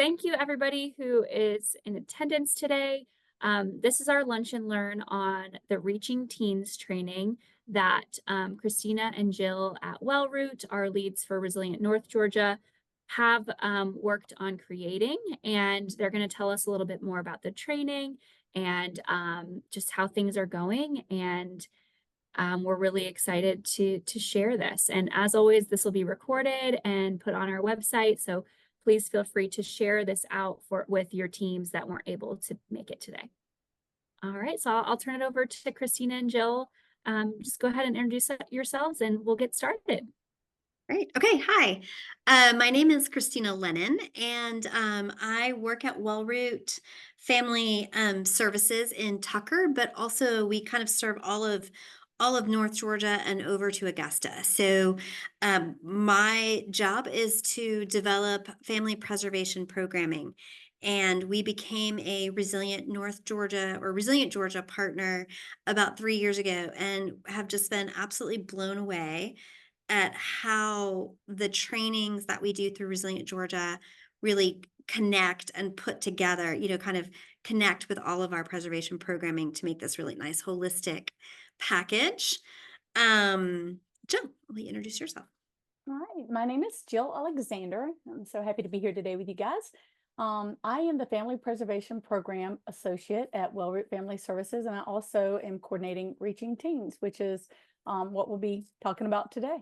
thank you everybody who is in attendance today. This is our lunch and learn on the Reaching Teens training that Christina and Jill at WellRoot, our leads for Resilient North Georgia, have worked on creating, and they're going to tell us a little bit more about the training and just how things are going. And we're really excited to share this. And as always, this will be recorded and put on our website. So please feel free to share this out with your teams that weren't able to make it today. All right, so I'll turn it over to Christina and Jill. Just go ahead and introduce yourselves and we'll get started. Great. Okay. Hi. My name is Christina Lennon, and I work at WellRoot Family Services in Tucker, but also we kind of serve all of North Georgia and over to Augusta. So my job is to develop family preservation programming. And we became a Resilient North Georgia or Resilient Georgia partner about 3 years ago and have just been absolutely blown away at how the trainings that we do through Resilient Georgia really connect and put together, kind of connect with all of our preservation programming to make this really nice holistic package. Jill, will you introduce yourself? All right, my name is Jill Alexander. I'm so happy to be here today with you guys. I am the Family Preservation Program Associate at WellRoot Family Services, and I also am coordinating Reaching Teens, which is what we'll be talking about today.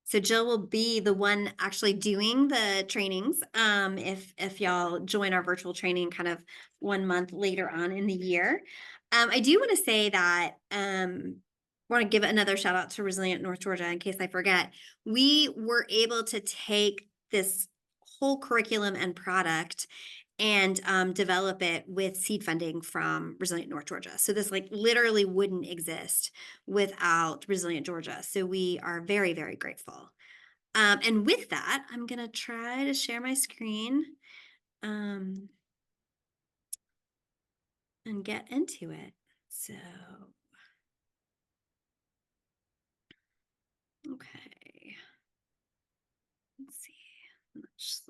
So Jill will be the one actually doing the trainings. If y'all join our virtual training kind of 1 month later on in the year. I do want to say that want to give another shout out to Resilient North Georgia in case I forget. We were able to take this whole curriculum and product and develop it with seed funding from Resilient North Georgia. So this like literally wouldn't exist without Resilient Georgia. So we are very, very grateful. And with that, I'm going to try to share my screen and get into it. So, okay. Let's see.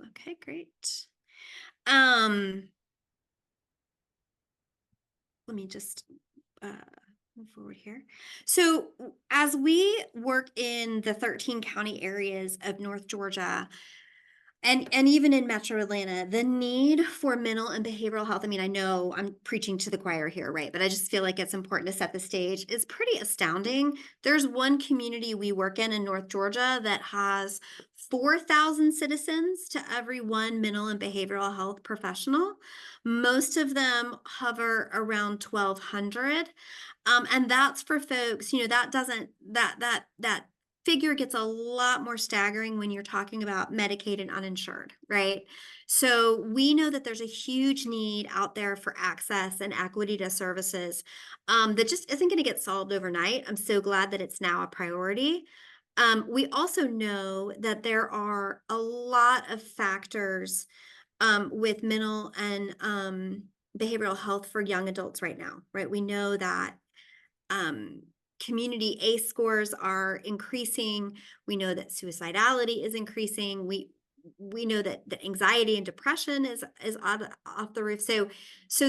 Okay, great. Let me just move forward here. So as we work in the 13 county areas of North Georgia, and even in Metro Atlanta, the need for mental and behavioral health, I mean, I know I'm preaching to the choir here, right? But I just feel like it's important to set the stage, is pretty astounding. There's one community we work in North Georgia that has 4,000 citizens to every one mental and behavioral health professional. Most of them hover around 1,200. And that's for folks, that doesn't, that figure gets a lot more staggering when you're talking about Medicaid and uninsured, right? So we know that there's a huge need out there for access and equity to services that just isn't going to get solved overnight. I'm so glad that it's now a priority. We also know that there are a lot of factors with mental and behavioral health for young adults right now, right? We know that community ACE scores are increasing. We know that suicidality is increasing. We know that the anxiety and depression is off the roof. So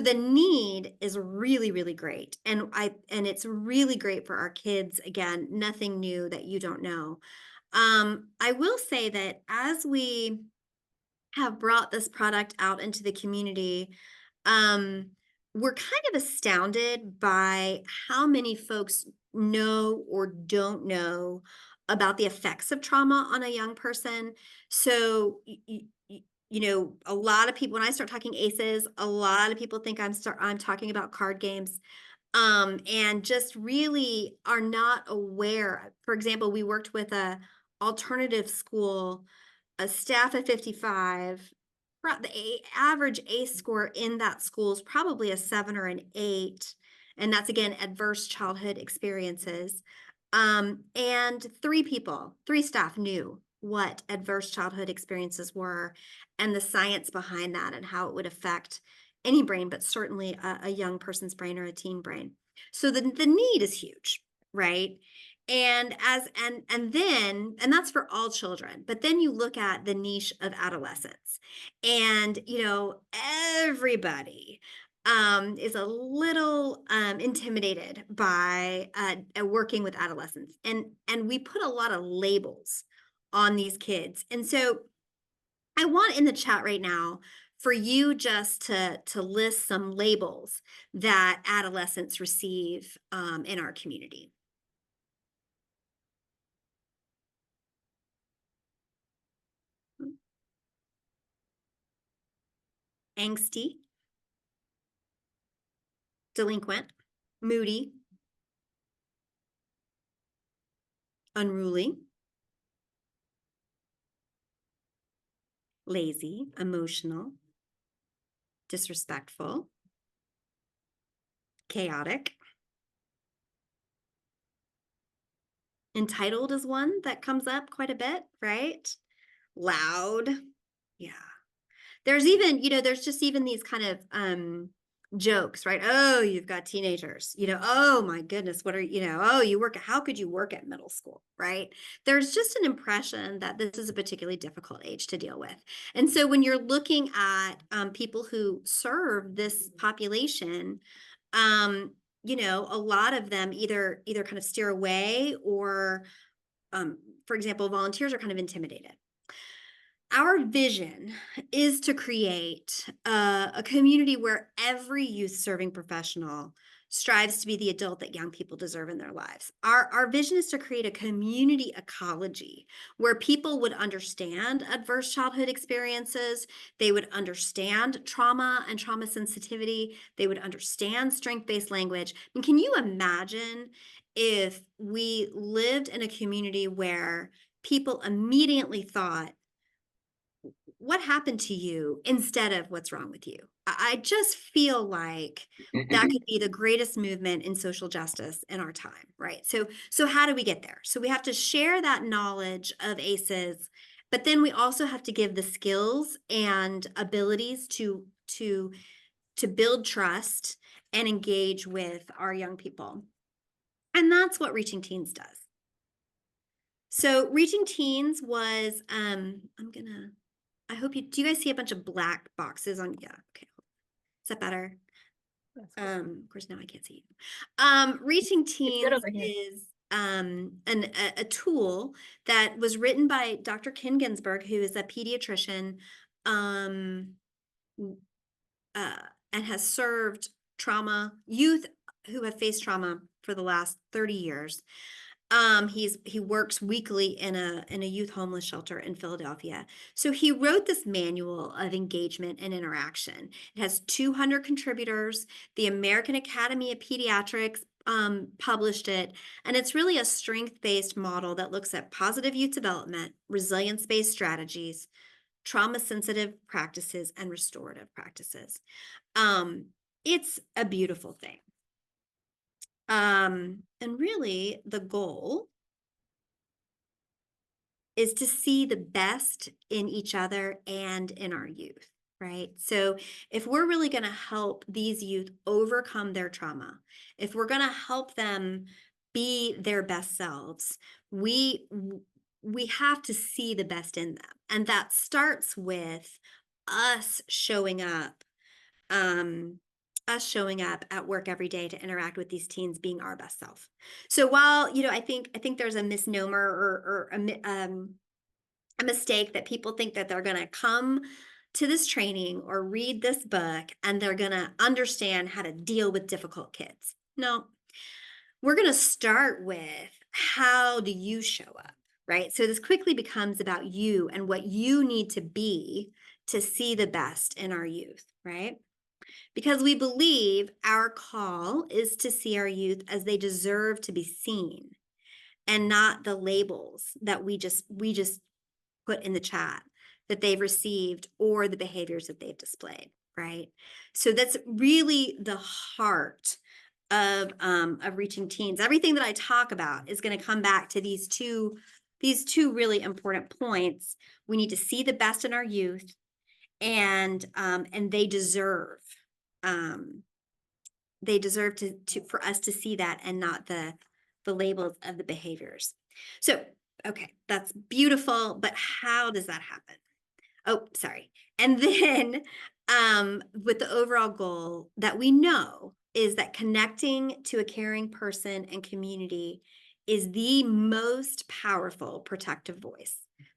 the need is really, really great. And it's really great for our kids. Again, nothing new that you don't know. I will say that as we have brought this product out into the community, we're kind of astounded by how many folks know or don't know about the effects of trauma on a young person. So, a lot of people, when I start talking ACEs, a lot of people think I'm talking about card games, and just really are not aware. For example, we worked with a alternative school, a staff of 55. The average ACE score in that school is probably a 7 or an 8. And that's, again, adverse childhood experiences. And three staff knew what adverse childhood experiences were and the science behind that and how it would affect any brain, but certainly a young person's brain or a teen brain. So the need is huge, right? And that's for all children. But then you look at the niche of adolescents, and everybody is a little intimidated by working with adolescents, and we put a lot of labels on these kids. And so I want in the chat right now for you just to list some labels that adolescents receive in our community. Angsty, delinquent, moody, unruly, lazy, emotional, disrespectful, chaotic. Entitled is one that comes up quite a bit, right? Loud. Yeah. There's even, there's just even these kind of jokes, right? Oh, you've got teenagers, oh my goodness, what are oh, how could you work at middle school, right? There's just an impression that this is a particularly difficult age to deal with. And so when you're looking at people who serve this population, a lot of them either kind of steer away, or for example, volunteers are kind of intimidated. Our vision is to create a community where every youth serving professional strives to be the adult that young people deserve in their lives. Our vision is to create a community ecology where people would understand adverse childhood experiences, they would understand trauma and trauma sensitivity, they would understand strength-based language. And can you imagine if we lived in a community where people immediately thought, what happened to you, instead of what's wrong with you? I just feel like that could be the greatest movement in social justice in our time, right? So how do we get there? So we have to share that knowledge of ACEs, but then we also have to give the skills and abilities to build trust and engage with our young people. And that's what Reaching Teens does. So Reaching Teens was, I hope do you guys see a bunch of black boxes on? Yeah. Okay. Is that better? Of course, now I can't see you. Reaching Teens over here. is a tool that was written by Dr. Ken Ginsberg, who is a pediatrician, and has served youth who have faced trauma for the last 30 years. He works weekly in a youth homeless shelter in Philadelphia. So he wrote this manual of engagement and interaction. It has 200 contributors. The American Academy of Pediatrics published it, and it's really a strength-based model that looks at positive youth development, resilience-based strategies, trauma-sensitive practices, and restorative practices. It's a beautiful thing. And really the goal is to see the best in each other and in our youth, right? So if we're really going to help these youth overcome their trauma, if we're going to help them be their best selves, we have to see the best in them. And that starts with us showing up at work every day to interact with these teens, being our best self. So while, I think there's a misnomer or a mistake that people think that they're going to come to this training or read this book and they're going to understand how to deal with difficult kids. No, we're going to start with, how do you show up, right? So this quickly becomes about you and what you need to be to see the best in our youth, right? Because we believe our call is to see our youth as they deserve to be seen, and not the labels that we just put in the chat that they've received or the behaviors that they've displayed, right? So that's really the heart of Reaching Teens. Everything that I talk about is going to come back to these two really important points. We need to see the best in our youth, and they deserve to for us to see that, and not the the labels of the behaviors. So, okay, that's beautiful, but how does that happen? Oh, sorry. And then with the overall goal that we know is that connecting to a caring person and community is the most powerful protective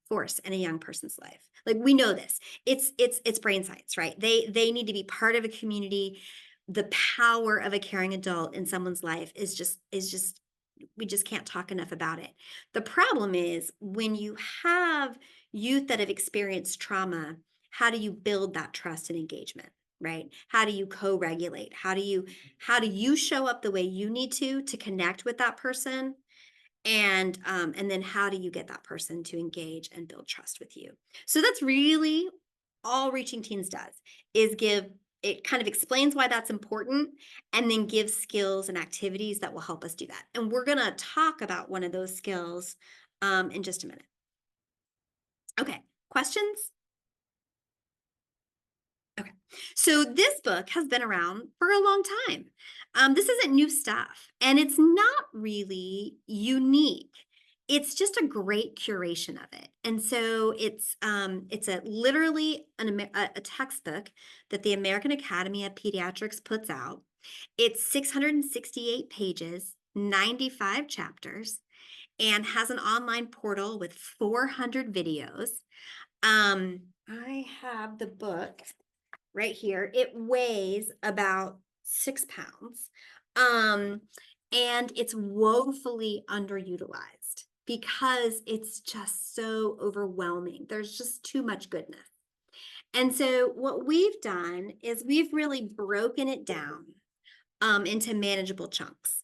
force in a young person's life. Like, we know this. It's brain science, right? They need to be part of a community. The power of a caring adult in someone's life is just we just can't talk enough about it. The problem is when you have youth that have experienced trauma, how do you build that trust and engagement, right? How do you co-regulate? How do you show up the way you need to connect with that person? And then how do you get that person to engage and build trust with you? So that's really all Reaching Teens does, is give it kind of explains why that's important, and then gives skills and activities that will help us do that. And we're going to talk about one of those skills in just a minute. Okay, questions? Okay, so this book has been around for a long time. This isn't new stuff, and it's not really unique. It's just a great curation of it, and so it's a literally a textbook that the American Academy of Pediatrics puts out. It's 668 pages, 95 chapters, and has an online portal with 400 videos. I have the book right here. It weighs about 6 pounds. And it's woefully underutilized because it's just so overwhelming. There's just too much goodness. And so what we've done is we've really broken it down into manageable chunks.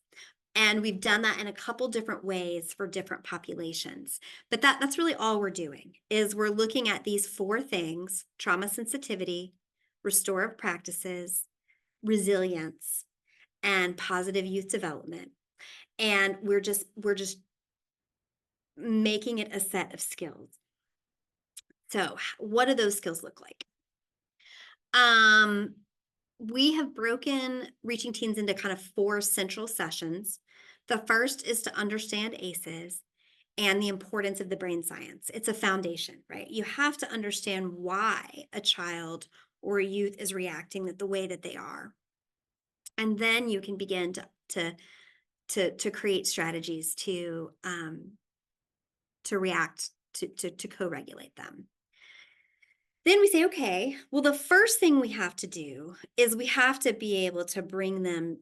And we've done that in a couple different ways for different populations. But that's really all we're doing, is we're looking at these 4 things: trauma sensitivity, restorative practices, resilience, and positive youth development. And we're just making it a set of skills. So what do those skills look like? We have broken Reaching Teens into kind of 4 central sessions. The first is to understand ACEs and the importance of the brain science. It's a foundation, right? You have to understand why a child or a youth is reacting the way that they are. And then you can begin to create strategies to react, to co-regulate them. Then we say, okay, well, the first thing we have to do is we have to be able to bring them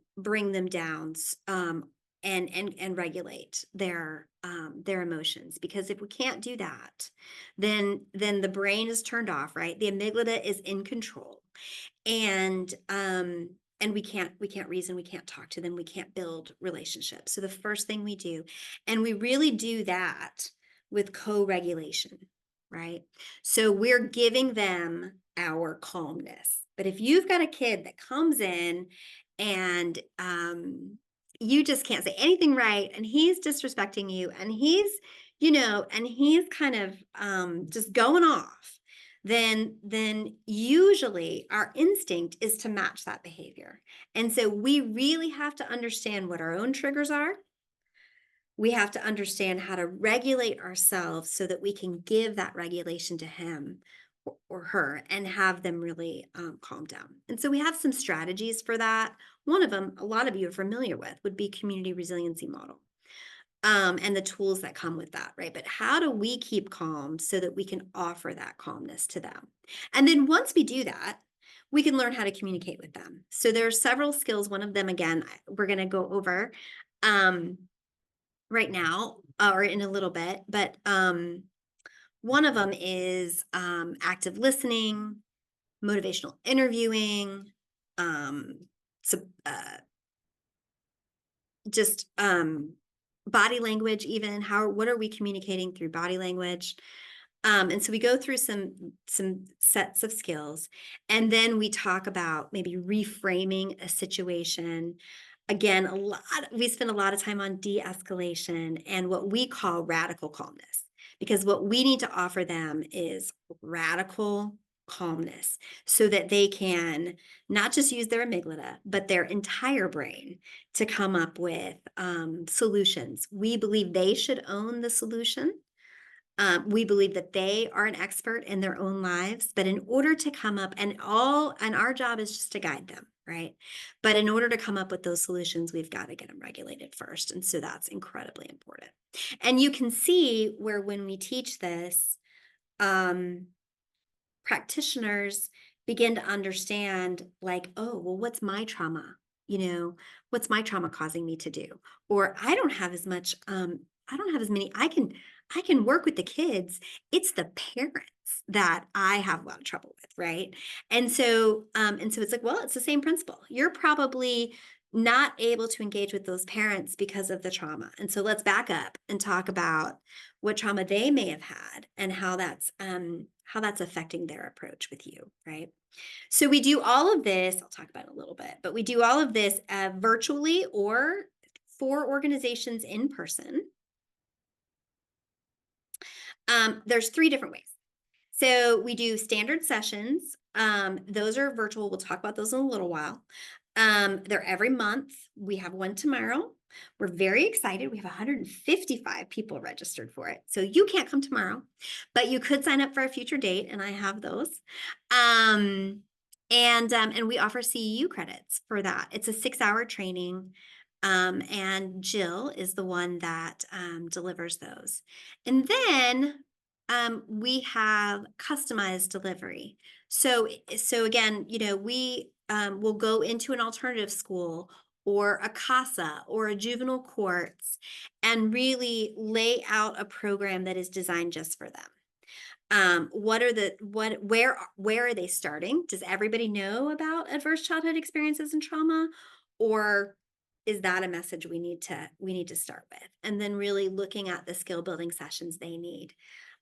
down and regulate their emotions. Because if we can't do that, then the brain is turned off, right? The amygdala is in control, and we can't reason, we can't talk to them, we can't build relationships. So the first thing we do, and we really do that with co-regulation, right? So we're giving them our calmness. But if you've got a kid that comes in and you just can't say anything right, and he's disrespecting you, and he's kind of just going off, then usually our instinct is to match that behavior. And so we really have to understand what our own triggers are. We have to understand how to regulate ourselves so that we can give that regulation to him or her and have them really calm down. And so we have some strategies for that. One of them, a lot of you are familiar with, would be community resiliency model, and the tools that come with that, right? But how do we keep calm so that we can offer that calmness to them? And then once we do that, we can learn how to communicate with them. So there are several skills. One of them, again, we're going to go over right now or in a little bit, but one of them is active listening, motivational interviewing, just body language, even what are we communicating through body language? And so we go through some sets of skills, and then we talk about maybe reframing a situation. Again, we spend a lot of time on de-escalation and what we call radical calmness, because what we need to offer them is radical calmness so that they can not just use their amygdala, but their entire brain to come up with solutions. We believe they should own the solution. We believe that they are an expert in their own lives, but in order to come up and our job is just to guide them, right? But in order to come up with those solutions, we've got to get them regulated first. And so that's incredibly important. And you can see where when we teach this, um, practitioners begin to understand like, oh, well, what's my trauma? What's my trauma causing me to do? Or I don't have as much, I don't have as many, I can work with the kids. It's the parents that I have a lot of trouble with, right? And so it's like, well, it's the same principle. You're probably not able to engage with those parents because of the trauma. And so let's back up and talk about what trauma they may have had and how that's affecting their approach with you, right? So we do all of this, I'll talk about it a little bit, but we do all of this virtually or for organizations in person. There's 3 different ways. So we do standard sessions. Those are virtual. We'll talk about those in a little while. They're every month. We have one tomorrow. We're very excited. We have 155 people registered for it. So you can't come tomorrow, but you could sign up for a future date, and I have those. And we offer CEU credits for that. It's a 6-hour training. And Jill is the one that delivers those. And then we have customized delivery. So again, we will go into an alternative school or a CASA or a juvenile courts and really lay out a program that is designed just for them. Where are they starting? Does everybody know about adverse childhood experiences and trauma? Or is that a message we need to start with? And then really looking at the skill building sessions they need.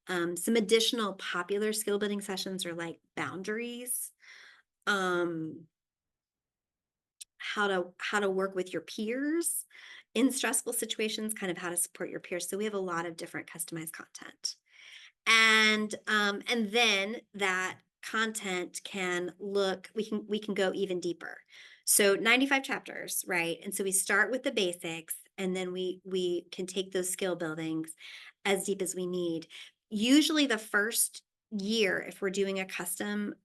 Some additional popular skill building sessions are like boundaries, how to work with your peers in stressful situations, kind of how to support your peers. So we have a lot of different customized content. And then that content we can go even deeper. So 95 chapters, right? And so we start with the basics, and then we can take those skill buildings as deep as we need. Usually the first year, if we're doing a custom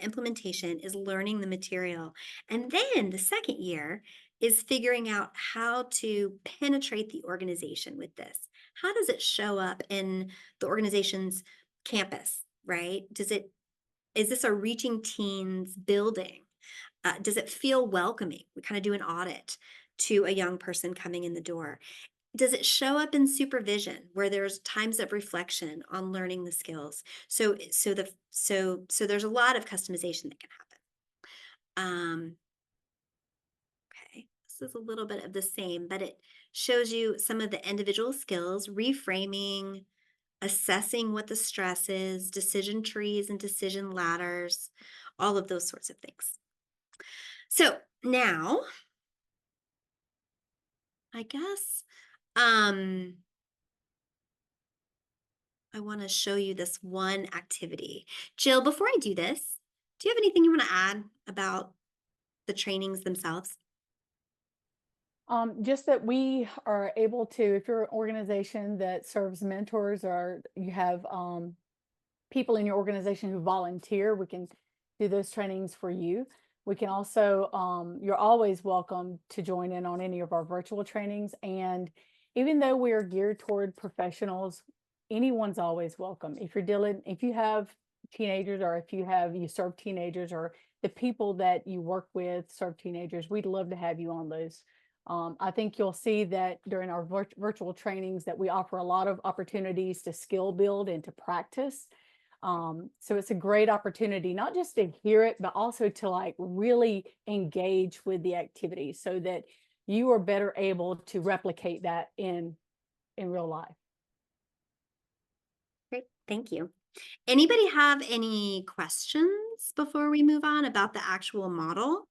implementation, is learning the material. And then the second year is figuring out how to penetrate the organization with this. How does it show up in the organization's campus, right? Is this a Reaching Teens building? Does it feel welcoming? We kind of do an audit to a young person coming in the door. Does it show up in supervision where there's times of reflection on learning the skills? So there's a lot of customization that can happen. Okay, this is a little bit of the same, but it shows you some of the individual skills, reframing, assessing what the stress is, decision trees and decision ladders, all of those sorts of things. So now, I guess, I want to show you this one activity. Jill, before I do this, do you have anything you want to add about the trainings themselves? Just that we are able to, if you're an organization that serves mentors or you have people in your organization who volunteer, we can do those trainings for you. We can also, you're always welcome to join in on any of our virtual trainings. And even though we are geared toward professionals, anyone's always welcome. If you have teenagers, or if you serve teenagers, or the people that you work with serve teenagers, we'd love to have you on those. I think you'll see that during our virtual trainings that we offer a lot of opportunities to skill build and to practice. So it's a great opportunity, not just to hear it, but also to like really engage with the activity so that you are better able to replicate that in real life. Great, thank you. Anybody have any questions before we move on about the actual model?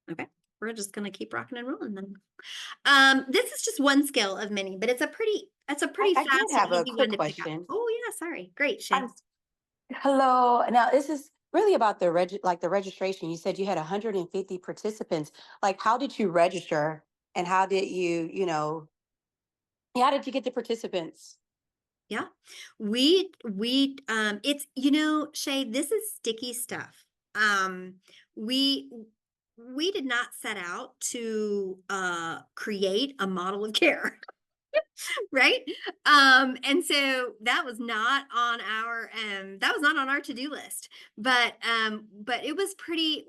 Okay, we're just gonna keep rocking and rolling then. This is just one skill of many, but it's a pretty That's a pretty I did fast and have a easy one quick to pick up. question. Oh yeah, sorry. Great, Shay. I'm Hello. Now, this is really about the registration. You said you had 150 participants. Like, how did you register, and how did how did you get the participants? Yeah. It's, Shay, this is sticky stuff. We we did not set out to create a model of care. Right. And so that was not on our to-do list. But it was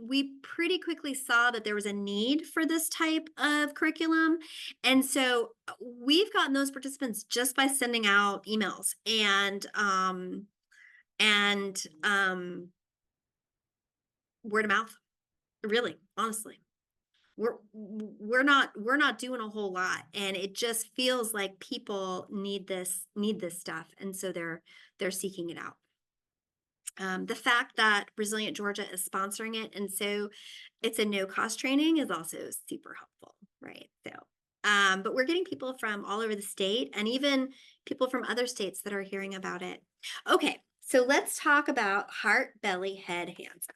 we pretty quickly saw that there was a need for this type of curriculum. And so we've gotten those participants just by sending out emails and word of mouth, really, honestly. We're not doing a whole lot, and it just feels like people need this stuff, and so they're seeking it out. The fact that Resilient Georgia is sponsoring it, and so it's a no-cost training, is also super helpful, right? So but we're getting people from all over the state, and even people from other states that are hearing about it. Okay, so let's talk about heart, belly, head, hands.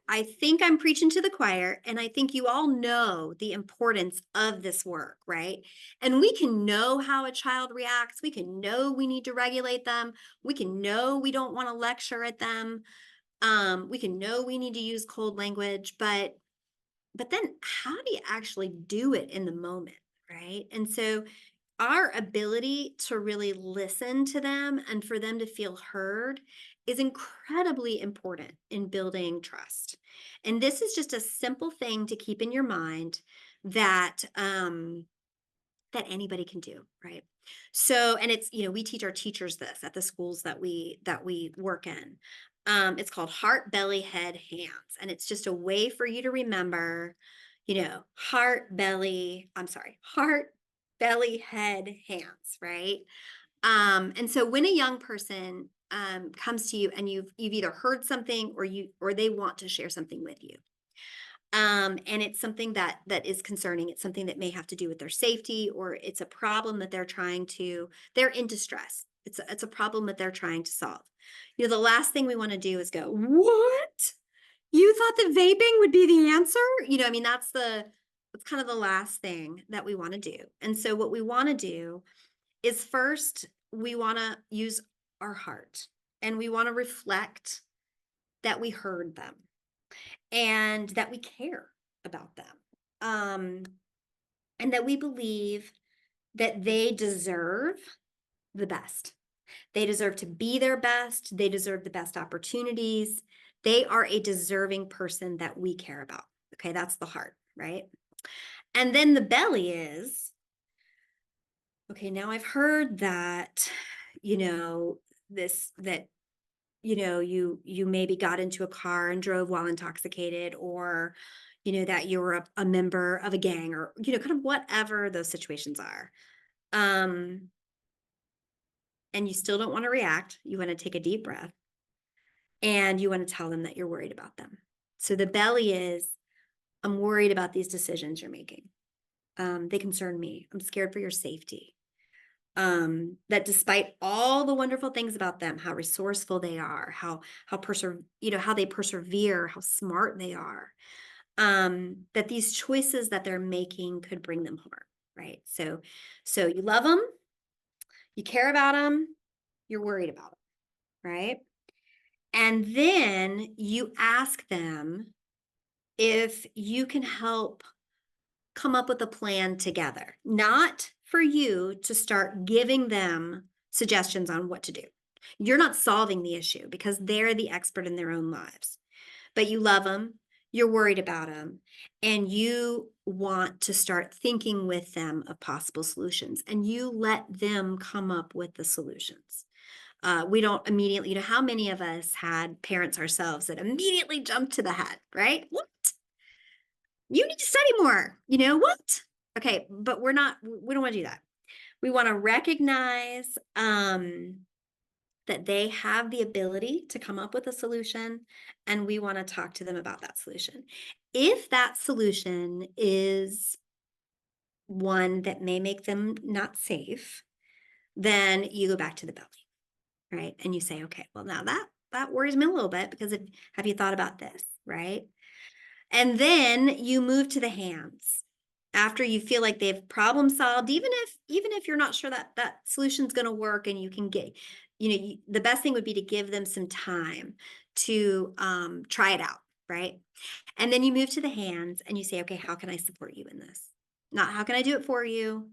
I think I'm preaching to the choir, and I think you all know the importance of this work, right? And we can know how a child reacts. We can know we need to regulate them. We can know we don't want to lecture at them. We can know we need to use cold language, but then how do you actually do it in the moment, right? And so our ability to really listen to them and for them to feel heard is incredibly important in building trust. And this is just a simple thing to keep in your mind that that anybody can do, right? So, and it's, we teach our teachers this at the schools that we work in. It's called heart, belly, head, hands. And it's just a way for you to remember, heart, belly, head, hands, right? And so when a young person comes to you and you've either heard something or they want to share something with you, and it's something that is concerning. It's something that may have to do with their safety, or it's a problem that they're in distress. It's a problem that they're trying to solve. The last thing we want to do is go, what? You thought that vaping would be the answer? That's kind of the last thing that we want to do. And so what we want to do is, first, we want to use our heart, and we want to reflect that we heard them and that we care about them. And that we believe that they deserve the best. They deserve to be their best. They deserve the best opportunities. They are a deserving person that we care about. Okay, that's the heart, right? And then the belly is, okay, now I've heard that, you maybe got into a car and drove while intoxicated, or, that you were a member of a gang, or, kind of whatever those situations are. And you still don't want to react. You want to take a deep breath, and you want to tell them that you're worried about them. So the belly is, I'm worried about these decisions you're making. They concern me. I'm scared for your safety. That despite all the wonderful things about them, how resourceful they are, how they persevere, how smart they are, that these choices that they're making could bring them harm, right? So you love them, you care about them, you're worried about them, right? And then you ask them if you can help come up with a plan together, not for you to start giving them suggestions on what to do. You're not solving the issue because they're the expert in their own lives, but you love them, you're worried about them, and you want to start thinking with them of possible solutions, and you let them come up with the solutions. We don't immediately, how many of us had parents ourselves that immediately jumped to the head, right? What? You need to study more. What? Okay, but we don't want to do that. We want to recognize that they have the ability to come up with a solution, and we want to talk to them about that solution. If that solution is one that may make them not safe, then you go back to the belly, right? And you say, okay, well, now that worries me a little bit because have you thought about this, right? And then you move to the hands after you feel like they've problem solved, even if you're not sure that solution's going to work, and you can get, the best thing would be to give them some time to try it out, right? And then you move to the hands and you say, okay, how can I support you in this? Not how can I do it for you?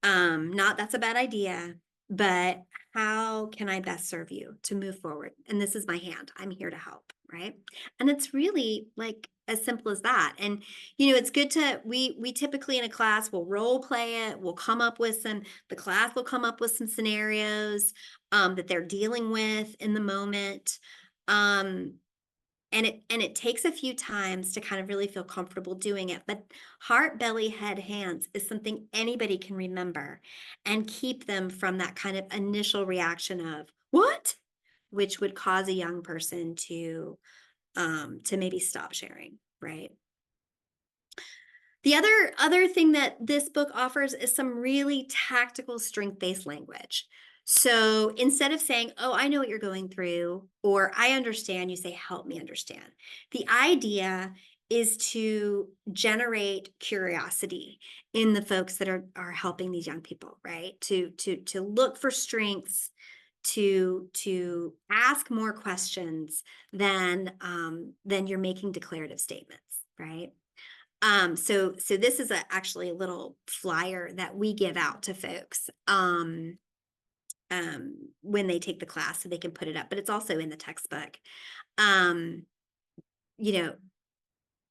Not that's a bad idea, but how can I best serve you to move forward? And this is my hand. I'm here to help, right? And it's really like as simple as that. And it's good to we typically in a class will role play it. We'll come up with the class will come up with some scenarios that they're dealing with in the moment. And it takes a few times to kind of really feel comfortable doing it. But heart, belly, head, hands is something anybody can remember and keep them from that kind of initial reaction of what, which would cause a young person to maybe stop sharing, right? The other thing that this book offers is some really tactical strength-based language. So instead of saying, oh, I know what you're going through, or I understand, you say, help me understand. The idea is to generate curiosity in the folks that are helping these young people, right? To look for strengths, to ask more questions than you're making declarative statements, right? So this is actually a little flyer that we give out to folks when they take the class, so they can put it up, but it's also in the textbook.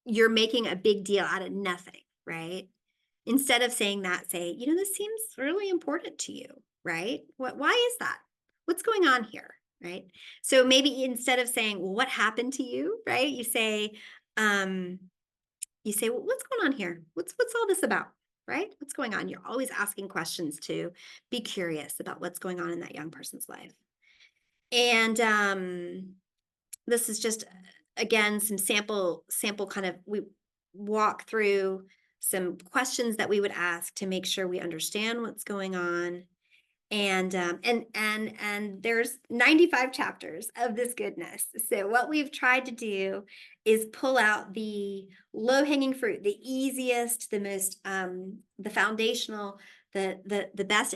You're making a big deal out of nothing, right? Instead of saying that, say, this seems really important to you, right? Why is that? What's going on here, right? So maybe instead of saying, well, what happened to you, right? You say, well, what's going on here? What's all this about, right? What's going on? You're always asking questions to be curious about what's going on in that young person's life. And this is just, again, some sample kind of, we walk through some questions that we would ask to make sure we understand what's going on. And there's 95 chapters of this goodness. So what we've tried to do is pull out the low-hanging fruit, the easiest, the most, the foundational, the best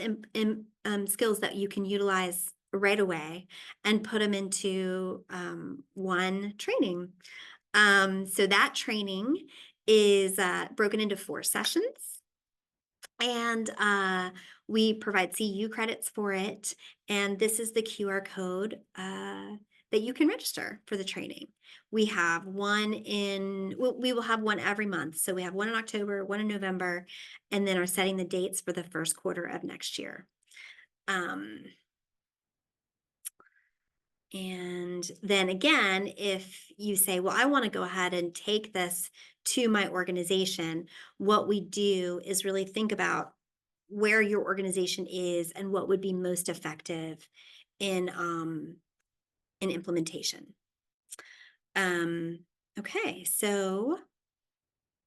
skills that you can utilize right away, and put them into one training. So that training is broken into 4 sessions. And we provide CU credits for it. And this is the QR code that you can register for the training. We have one we will have one every month. So we have one in October, one in November, and then are setting the dates for the first quarter of next year. And then again, if you say, well, I want to go ahead and take this to my organization, what we do is really think about where your organization is and what would be most effective in implementation. Okay, so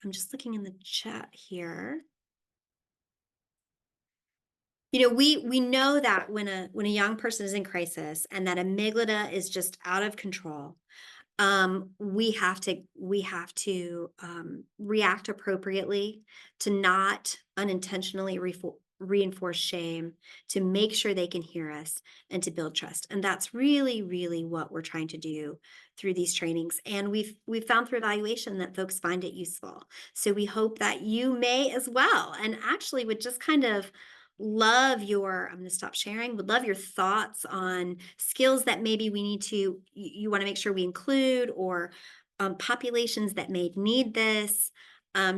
I'm just looking in the chat here. We know that when a young person is in crisis and that amygdala is just out of control, we have to react appropriately, to not unintentionally reinforce shame, to make sure they can hear us, and to build trust. And that's really, really what we're trying to do through these trainings. And we've found through evaluation that folks find it useful. So we hope that you may as well, and actually would just kind of love your, I'm going to stop sharing, would love your thoughts on skills that maybe we need to, you want to make sure we include, or populations that may need this.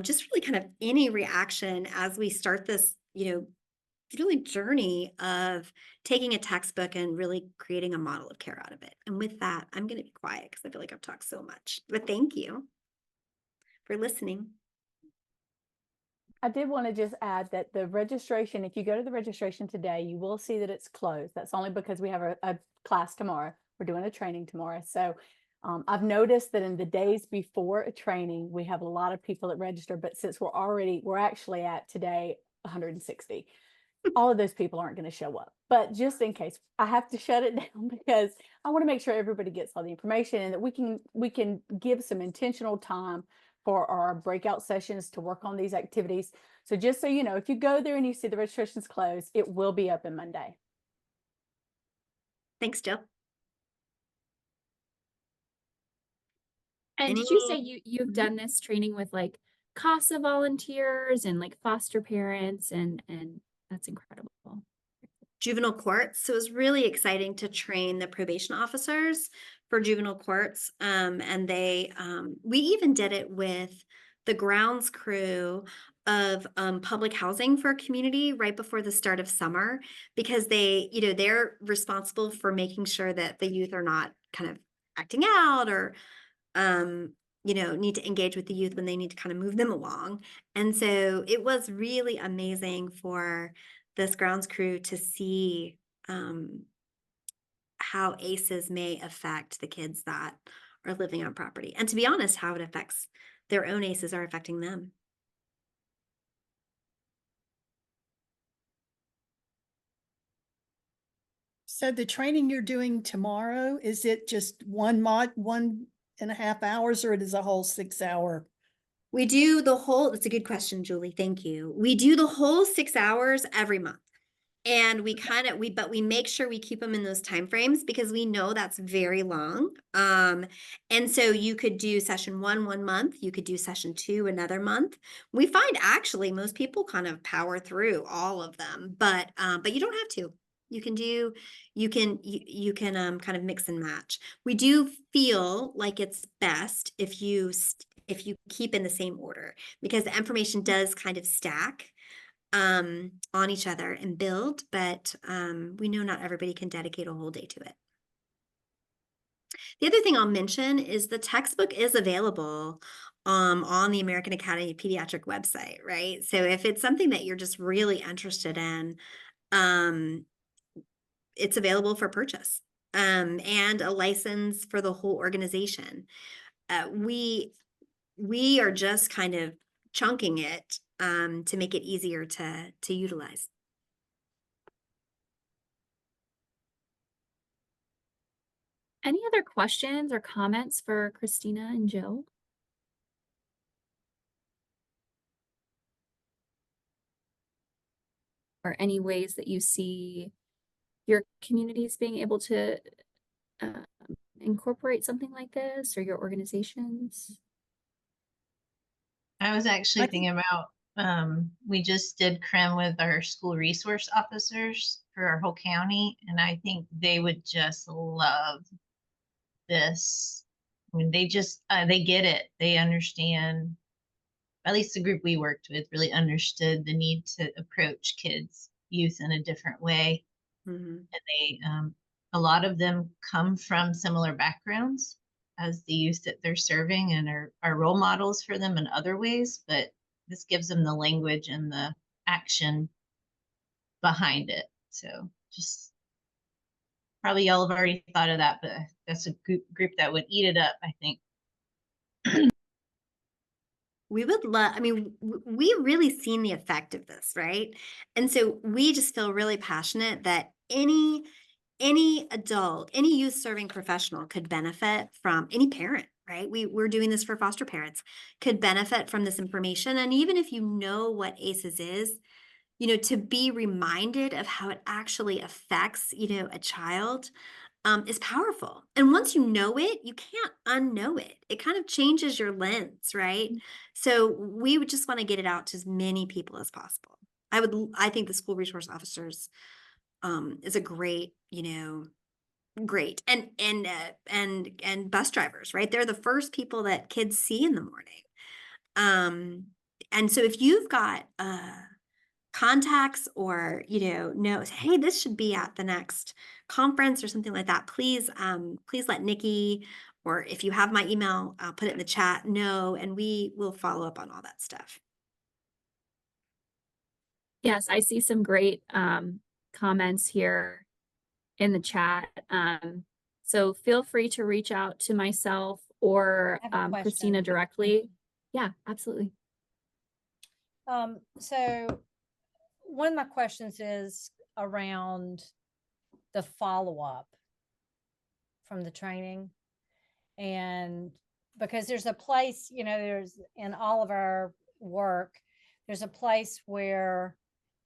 Just really kind of any reaction as we start this, really journey of taking a textbook and really creating a model of care out of it. And with that, I'm going to be quiet because I feel like I've talked so much, but thank you for listening. I did want to just add that the registration, if you go to the registration today, you will see that it's closed. That's only because we have a class tomorrow. We're doing a training tomorrow. So I've noticed that in the days before a training, we have a lot of people that register, but since we're actually at today 160. all of those people aren't going to show up. But just in case, I have to shut it down because I want to make sure everybody gets all the information and that we can give some intentional time for our breakout sessions to work on these activities. So just so you know, if you go there and you see the registration's closed, it will be open Monday. Thanks, Jill. And did you say you've done this training with like CASA volunteers and like foster parents and that's incredible. Juvenile courts. So it was really exciting to train the probation officers for juvenile courts. And we even did it with the grounds crew of public housing for a community right before the start of summer, because they're responsible for making sure that the youth are not kind of acting out or need to engage with the youth when they need to kind of move them along. And so it was really amazing for this grounds crew to see how ACEs may affect the kids that are living on property. And to be honest, how it affects their own ACEs are affecting them. So the training you're doing tomorrow, is it just 1.5 hours, or it is a whole 6 hour? We do the whole, that's a good question, Julie. Thank you. We do the whole 6 hours every month. And we make sure we keep them in those timeframes because we know that's very long. And so you could do session 1 month, you could do session 2 another month. We find actually most people kind of power through all of them, but you don't have to. You can kind of mix and match. We do feel like it's best if you keep in the same order, because the information does kind of stack on each other and build, but we know not everybody can dedicate a whole day to it. The other thing I'll mention is the textbook is available on the American Academy of Pediatric website, right? So if it's something that you're just really interested in, it's available for purchase, and a license for the whole organization. We are just kind of chunking it to make it easier to utilize. Any other questions or comments for Christina and Jill? Or any ways that you see your communities being able to incorporate something like this, or your organizations? I was actually I think- thinking about, we just did CRIM with our school resource officers for our whole county, and I think they would just love this. I mean, they get it. They understand, at least the group we worked with really understood the need to approach kids, youth in a different way. Mm-hmm. And they, a lot of them come from similar backgrounds as the youth that they're serving and are role models for them in other ways, but this gives them the language and the action behind it. So just probably y'all have already thought of that, but that's a group that would eat it up, I think. We would love, I mean, we really seen the effect of this, right? And so we just feel really passionate that any adult, any youth serving professional could benefit from, any parent, right? We're doing this for foster parents, could benefit from this information. And even if you know what ACEs is, to be reminded of how it actually affects, a child, is powerful. And once you know it, you can't unknow it. It kind of changes your lens, right? So we would just want to get it out to as many people as possible. I think the school resource officers is a great, great. And bus drivers, right? They're the first people that kids see in the morning. And so if you've got contacts or knows, hey, this should be at the next conference or something like that, please let Nikki, or if you have my email, I'll put it in the chat, know, and we will follow up on all that stuff. Yes, I see some great comments here in the chat. So feel free to reach out to myself or I have a Christina question. directly. Yeah, absolutely. So one of my questions is around the follow-up from the training. And because there's a place, there's in all of our work, there's a place where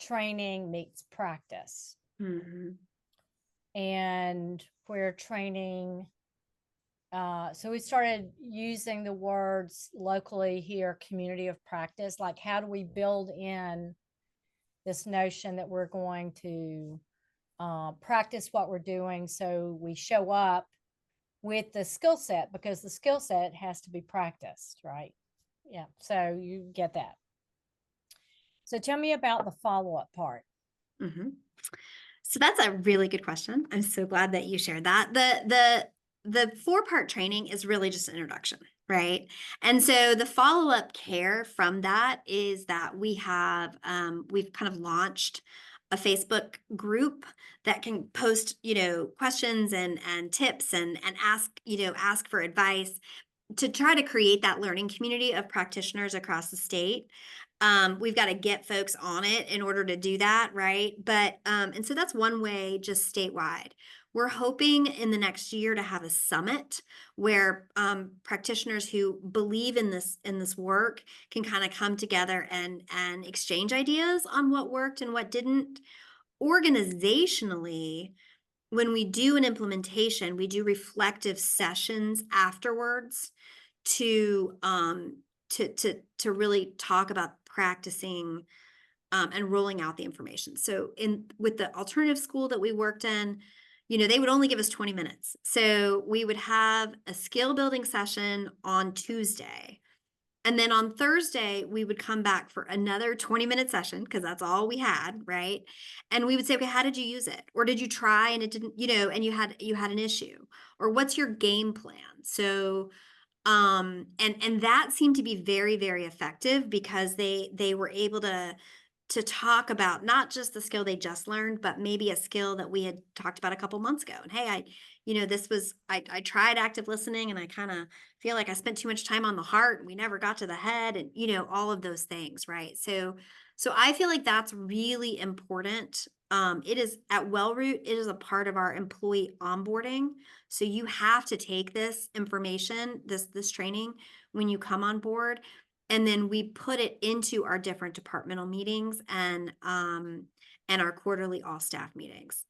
training meets practice, Mhm. and where training, so we started using the words locally here, community of practice. Like, how do we build in this notion that we're going to practice what we're doing, so we show up with the skill set, because the skill set has to be practiced, right? Yeah, so you get that. So tell me about the follow-up part. Mhm. So that's a really good question. I'm so glad that you shared that. The 4-part training is really just an introduction, right? And so the follow-up care from that is that we've kind of launched a Facebook group that can post, questions and tips and ask for advice to try to create that learning community of practitioners across the state. We've got to get folks on it in order to do that, right? But and so that's one way, just statewide. We're hoping in the next year to have a summit where practitioners who believe in this work can kind of come together and exchange ideas on what worked and what didn't. Organizationally, when we do an implementation, we do reflective sessions afterwards to really talk about practicing and rolling out the information. So with the alternative school that we worked in, they would only give us 20 minutes. So we would have a skill building session on Tuesday. And then on Thursday, we would come back for another 20-minute session, because that's all we had, right? And we would say, okay, how did you use it? Or did you try and it didn't, and you had an issue? Or what's your game plan? So and that seemed to be very, very effective, because they were able to talk about not just the skill they just learned, but maybe a skill that we had talked about a couple months ago. And hey, I tried active listening, and I kind of feel like I spent too much time on the heart and we never got to the head, and all of those things, right? So I feel like that's really important. It is at Wellroot, it is a part of our employee onboarding. So you have to take this information, this training, when you come on board. And then we put it into our different departmental meetings and our quarterly all staff meetings.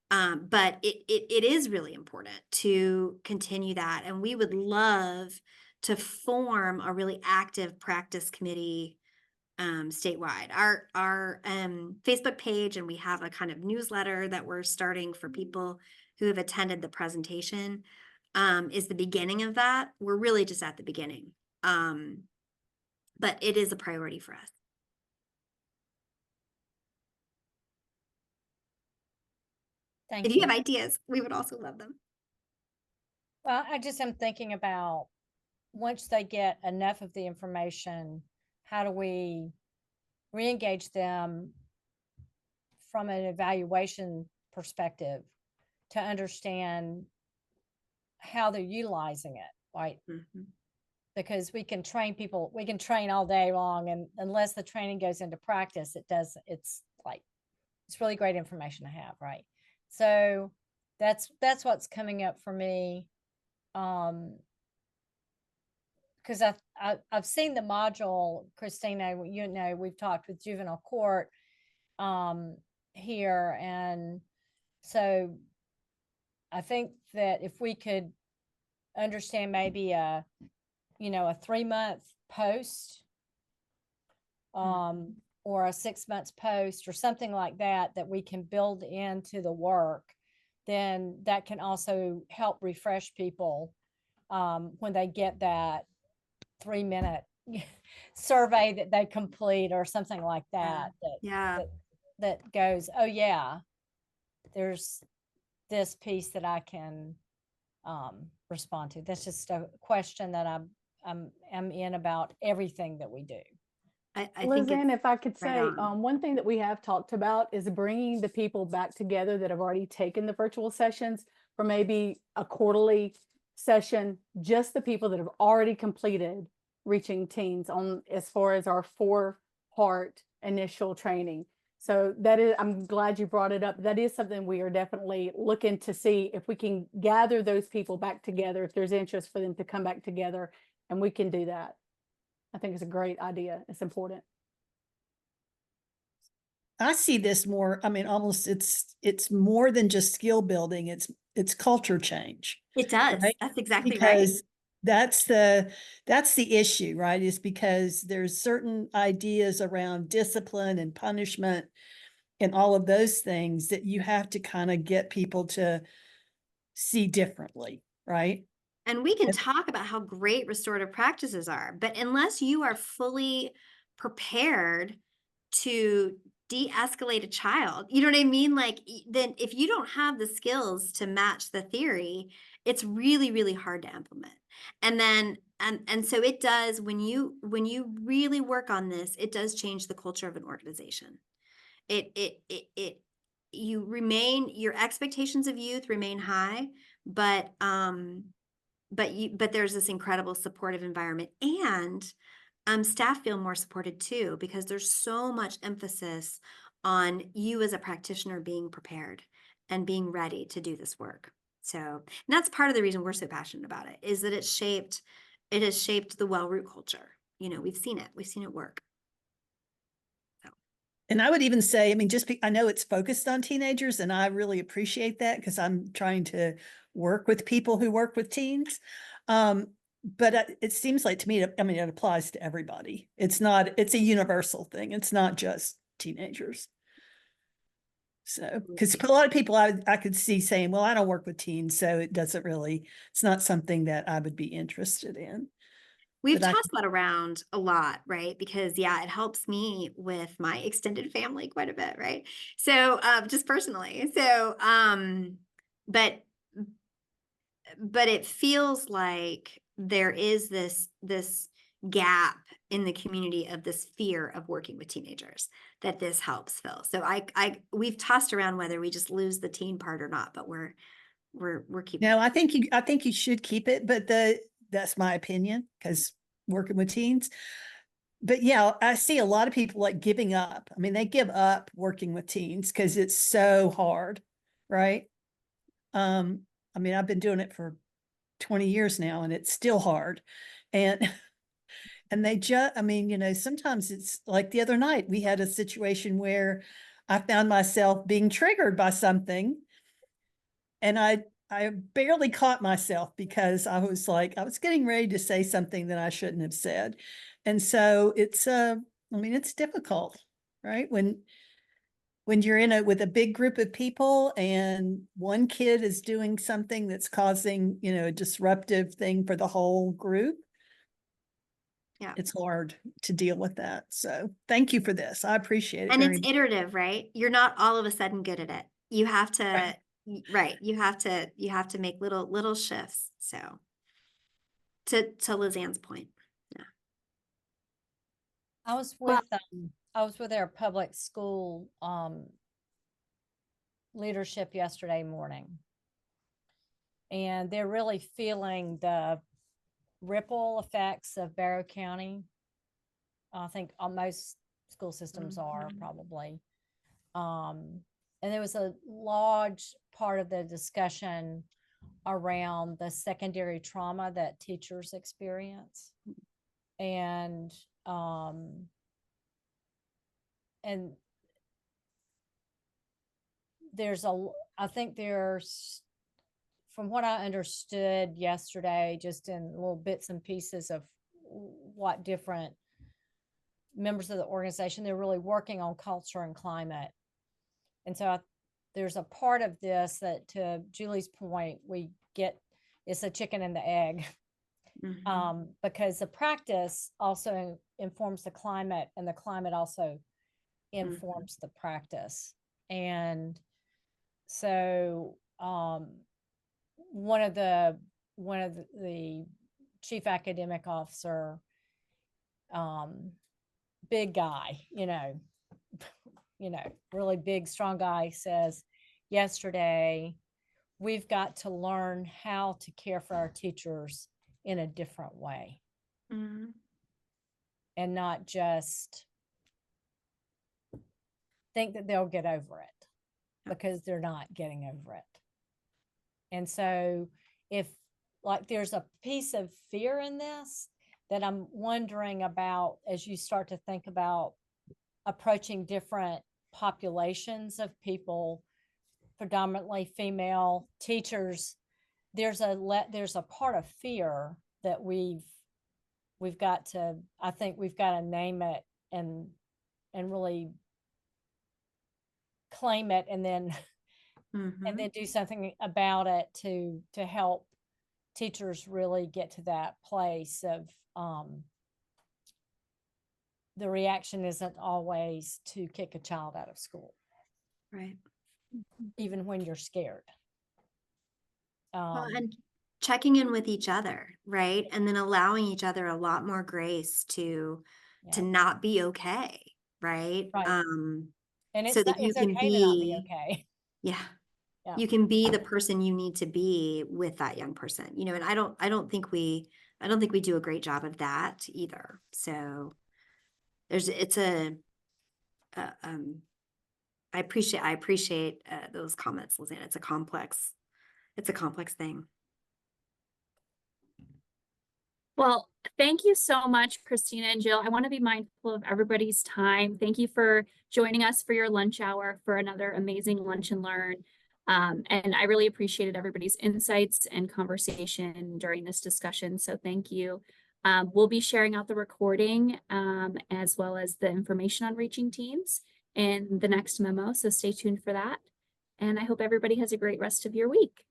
But it is really important to continue that. And we would love to form a really active practice committee statewide. Our Facebook page, and we have a kind of newsletter that we're starting for people who have attended the presentation, is the beginning of that. We're really just at the beginning. But it is a priority for us. Thank If you you. have ideas, we would also love them. Well, I just am thinking about, once they get enough of the information, how do we re-engage them from an evaluation perspective to understand how they're utilizing it, right? Mhm. Because we can train people, we can train all day long, and unless the training goes into practice, it's really great information to have, right? So that's what's coming up for me. Because I've seen the module, Christina, we've talked with juvenile court here, and so I think that if we could understand maybe a 3-month post, or a 6 months post, or something like that, that we can build into the work, then that can also help refresh people when they get that 3-minute survey that they complete, or something like that, Yeah. that goes, oh yeah, there's this piece that I can respond to. That's just a question that I'm in about everything that we do. I think Lizanne, it's if I could right say, on. one thing that we have talked about is bringing the people back together that have already taken the virtual sessions for maybe a quarterly session, just the people that have already completed Reaching Teens, on as far as our 4-part initial training. So that is, I'm glad you brought it up. That is something we are definitely looking to see if we can gather those people back together, if there's interest for them to come back together, and we can do that. I think it's a great idea. It's important. I see this more, I mean, almost it's more than just skill building, it's culture change. It does. Right? That's exactly right. Because that's the issue, right? Is because there's certain ideas around discipline and punishment and all of those things that you have to kind of get people to see differently, right? And we can Yep. talk about how great restorative practices are, but unless you are fully prepared to de-escalate a child, you know what I mean? Like, then if you don't have the skills to match the theory, it's really, really hard to implement. And then, and so it does, when you really work on this, it does change the culture of an organization. Your expectations of youth remain high, but there's this incredible supportive environment, and staff feel more supported too, because there's so much emphasis on you as a practitioner being prepared and being ready to do this work. So, and that's part of the reason we're so passionate about it, is that it has shaped the Wellroot culture. You know, we've seen it work. And I would even say, I mean, I know it's focused on teenagers, and I really appreciate that because I'm trying to work with people who work with teens. But it seems like to me, I mean, it applies to everybody. It's a universal thing. It's not just teenagers. So, because a lot of people I could see saying, well, I don't work with teens, so it's not something that I would be interested in. We've But tossed that around a lot, right? Because yeah, it helps me with my extended family quite a bit, right? So just personally. So but it feels like there is this gap in the community of this fear of working with teenagers that this helps fill. So we've tossed around whether we just lose the teen part or not, but we're keeping no, it. I think you should keep it, but that's my opinion because working with teens. But yeah, I see a lot of people like giving up. I mean, they give up working with teens because it's so hard, right? I mean, I've been doing it for 20 years now and it's still hard. And I mean, you know, sometimes it's like the other night we had a situation where I found myself being triggered by something, and I barely caught myself because I was getting ready to say something that I shouldn't have said. And so I mean, it's difficult, right? When you're with a big group of people and one kid is doing something that's causing, you know, a disruptive thing for the whole group. Yeah. It's hard to deal with that. So thank you for this. I appreciate it. And very it's much. iterative, right? You're not all of a sudden good at it. You have to, Right. you have to make little shifts. So to Lizanne's point. Yeah. I was with our public school leadership yesterday morning, and they're really feeling the ripple effects of Barrow County. I think most school systems are probably. And there was a large part of the discussion around the secondary trauma that teachers experience. And I think there's, from what I understood yesterday, just in little bits and pieces of what different members of the organization, they're really working on culture and climate. And so there's a part of this that, to Julie's point, it's a chicken and the egg. Because the practice also informs the climate, and the climate also informs the practice. And so one of the chief academic officer, big guy, really big, strong guy, says yesterday, we've got to learn how to care for our teachers in a different way. And not just think that they'll get over it Yeah. because they're not getting over it. And so if like there's a piece of fear in this that I'm wondering about as you start to think about approaching different populations of people, predominantly female teachers, there's a part of fear that we've got to, I think we've got to name it and really claim it, and then Mhm. do something about it to help teachers really get to that place of the reaction isn't always to kick a child out of school, Right. even when you're scared. Well, and checking in with each other, right? And then allowing each other a lot more grace to Yeah. not be okay, right? Right. And so that you it's can okay to not be be, okay. yeah, Yeah. you can be the person you need to be with that young person, and I don't think we do a great job of that either. So it's I appreciate those comments, Lizanne. It's a complex thing. Well, thank you so much, Christina and Jill. I want to be mindful of everybody's time. Thank you for joining us for your lunch hour for another amazing lunch and learn. And I really appreciated everybody's insights and conversation during this discussion. So thank you. We'll be sharing out the recording as well as the information on reaching teens in the next memo. So stay tuned for that. And I hope everybody has a great rest of your week.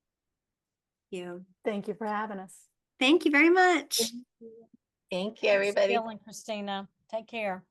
Thank you for having us. Thank you very much. Thank you, Thanks, everybody. Jill and Christina. Take care.